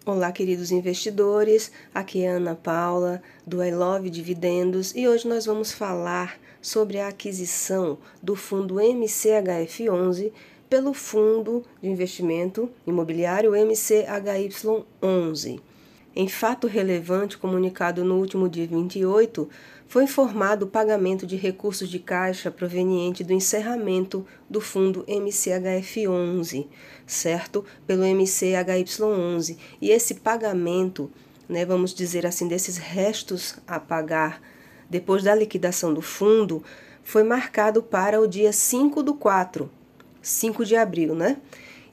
Olá, queridos investidores, aqui é Ana Paula, do I Love Dividendos, e hoje nós vamos falar sobre a aquisição do fundo MCHF11 pelo Fundo de Investimento Imobiliário MCHY11. Em fato relevante comunicado no último dia 28, foi informado o pagamento de recursos de caixa proveniente do encerramento do fundo MCHF11, certo? Pelo MCHY11. E esse pagamento, vamos dizer assim, desses restos a pagar depois da liquidação do fundo, foi marcado para o dia 5/4, 5 de abril,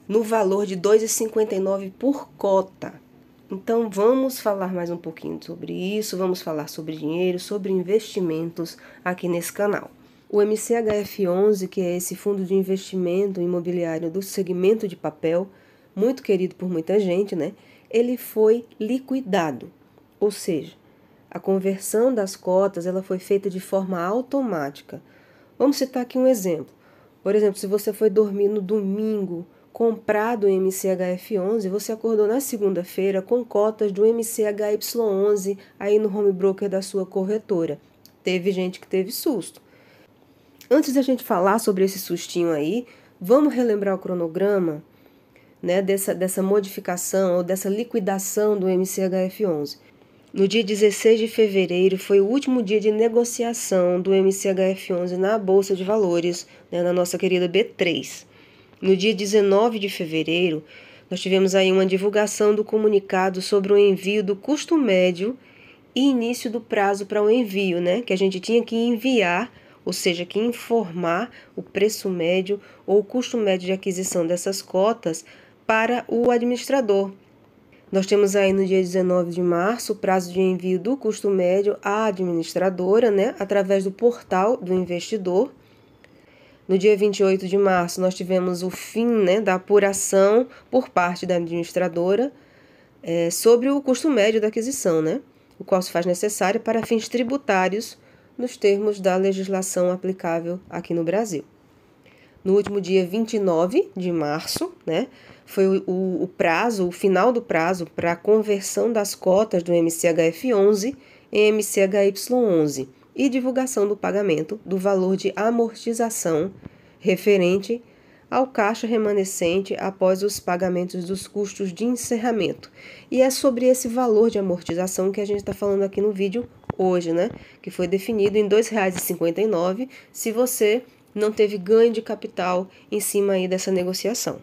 no valor de R$ 2,59 por cota. Então, vamos falar mais um pouquinho sobre isso, vamos falar sobre dinheiro, sobre investimentos aqui nesse canal. O MCHF11, que é esse fundo de investimento imobiliário do segmento de papel, muito querido por muita gente, ele foi liquidado, ou seja, a conversão das cotas ela foi feita de forma automática. Vamos citar aqui um exemplo. Por exemplo, se você foi dormir no domingo, comprado o MCHF11, você acordou na segunda-feira com cotas do MCHY11 aí no home broker da sua corretora. Teve gente que teve susto. Antes da gente falar sobre esse sustinho aí, vamos relembrar o cronograma, dessa modificação ou dessa liquidação do MCHF11. No dia 16 de fevereiro foi o último dia de negociação do MCHF11 na Bolsa de Valores, na nossa querida B3. No dia 19 de fevereiro, nós tivemos aí uma divulgação do comunicado sobre o envio do custo médio e início do prazo para o envio, que a gente tinha que enviar, ou seja, que informar o preço médio ou o custo médio de aquisição dessas cotas para o administrador. Nós temos aí no dia 19 de março o prazo de envio do custo médio à administradora, através do portal do investidor. No dia 28 de março, nós tivemos o fim da apuração por parte da administradora sobre o custo médio da aquisição, o qual se faz necessário para fins tributários nos termos da legislação aplicável aqui no Brasil. No último dia 29 de março, foi o final do prazo para a conversão das cotas do MCHF11 em MCHY11. E divulgação do pagamento do valor de amortização referente ao caixa remanescente após os pagamentos dos custos de encerramento. E é sobre esse valor de amortização que a gente está falando aqui no vídeo hoje, que foi definido em R$ 2,59 se você não teve ganho de capital em cima aí dessa negociação.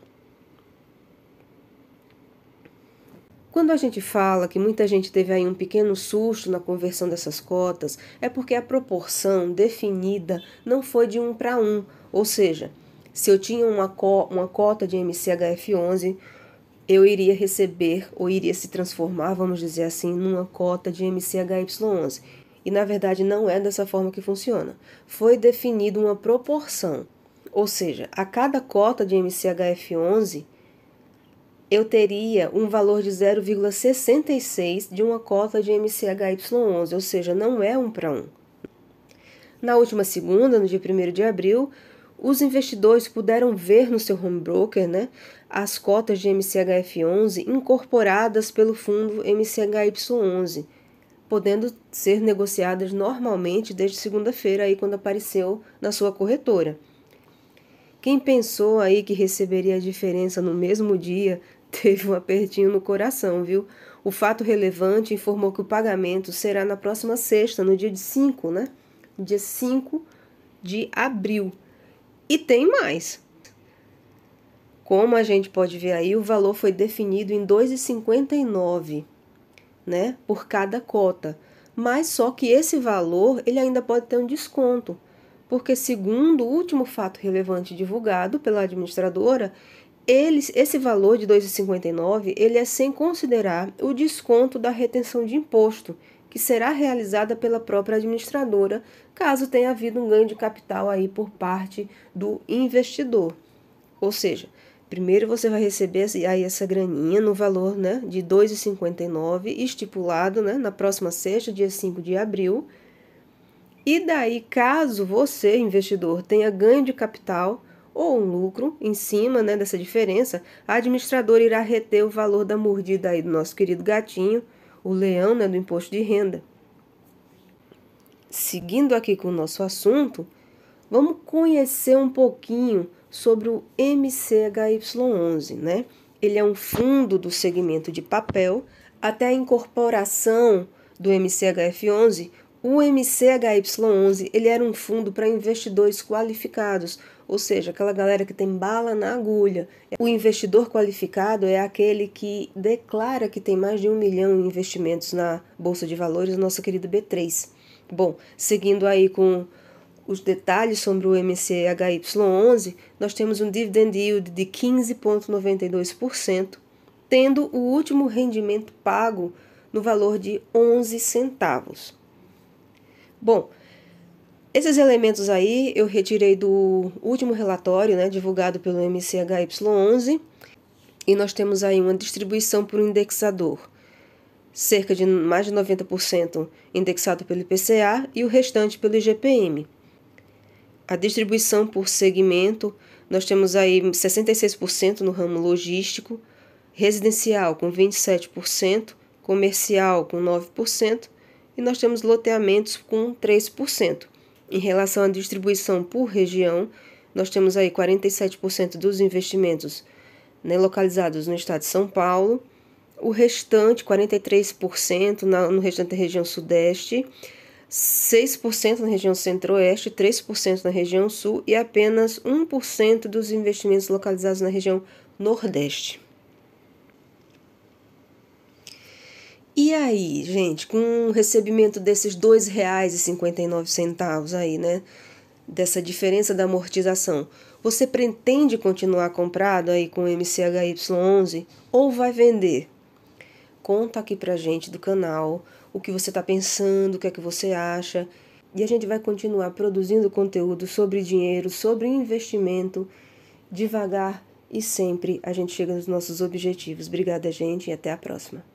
Quando a gente fala que muita gente teve aí um pequeno susto na conversão dessas cotas, é porque a proporção definida não foi de 1 para 1, ou seja, se eu tinha uma cota de MCHF11, eu iria receber ou iria se transformar, vamos dizer assim, numa cota de MCHY11. E na verdade não é dessa forma que funciona. Foi definida uma proporção, ou seja, a cada cota de MCHF11, eu teria um valor de 0,66 de uma cota de MCHY11, ou seja, não é 1 para 1. Na última segunda, no dia 1º de abril, os investidores puderam ver no seu home broker as cotas de MCHF11 incorporadas pelo fundo MCHY11, podendo ser negociadas normalmente desde segunda-feira, aí quando apareceu na sua corretora. Quem pensou aí que receberia a diferença no mesmo dia, teve um apertinho no coração, viu? O fato relevante informou que o pagamento será na próxima sexta, no dia 5, Dia 5 de abril. E tem mais. Como a gente pode ver aí, o valor foi definido em R$ 2,59, por cada cota. Mas só que esse valor, ele ainda pode ter um desconto, porque segundo o último fato relevante divulgado pela administradora, esse valor de R$ 2,59, ele é sem considerar o desconto da retenção de imposto, que será realizada pela própria administradora, caso tenha havido um ganho de capital aí por parte do investidor. Ou seja, primeiro você vai receber aí essa graninha no valor de R$ 2,59, estipulado na próxima sexta, dia 5 de abril. E daí, caso você, investidor, tenha ganho de capital, ou um lucro em cima, né, dessa diferença, a administradora irá reter o valor da mordida aí do nosso querido gatinho, o leão, né, do imposto de renda. Seguindo aqui com o nosso assunto, vamos conhecer um pouquinho sobre o MCHY11, né? Ele é um fundo do segmento de papel. Até a incorporação do MCHF11, o MCHY11 ele era um fundo para investidores qualificados, ou seja, aquela galera que tem bala na agulha. O investidor qualificado é aquele que declara que tem mais de 1 milhão em investimentos na Bolsa de Valores, nossa querida B3. Bom, seguindo aí com os detalhes sobre o MCHY11, nós temos um dividend yield de 15,92%, tendo o último rendimento pago no valor de 11 centavos. Bom, esses elementos aí eu retirei do último relatório, né, divulgado pelo MCHY11, e nós temos aí uma distribuição por indexador, cerca de mais de 90% indexado pelo IPCA e o restante pelo IGPM. A distribuição por segmento, nós temos aí 66% no ramo logístico, residencial com 27%, comercial com 9% e nós temos loteamentos com 3%. Em relação à distribuição por região, nós temos aí 47% dos investimentos, né, localizados no estado de São Paulo, o restante, 43% no restante da região sudeste, 6% na região centro-oeste, 3% na região sul e apenas 1% dos investimentos localizados na região nordeste. E aí, gente, com o recebimento desses R$ 2,59 aí, né, dessa diferença da amortização, você pretende continuar comprado aí com o MCHY11 ou vai vender? Conta aqui pra gente do canal o que você está pensando, o que é que você acha. E a gente vai continuar produzindo conteúdo sobre dinheiro, sobre investimento. Devagar e sempre a gente chega nos nossos objetivos. Obrigada, gente, e até a próxima.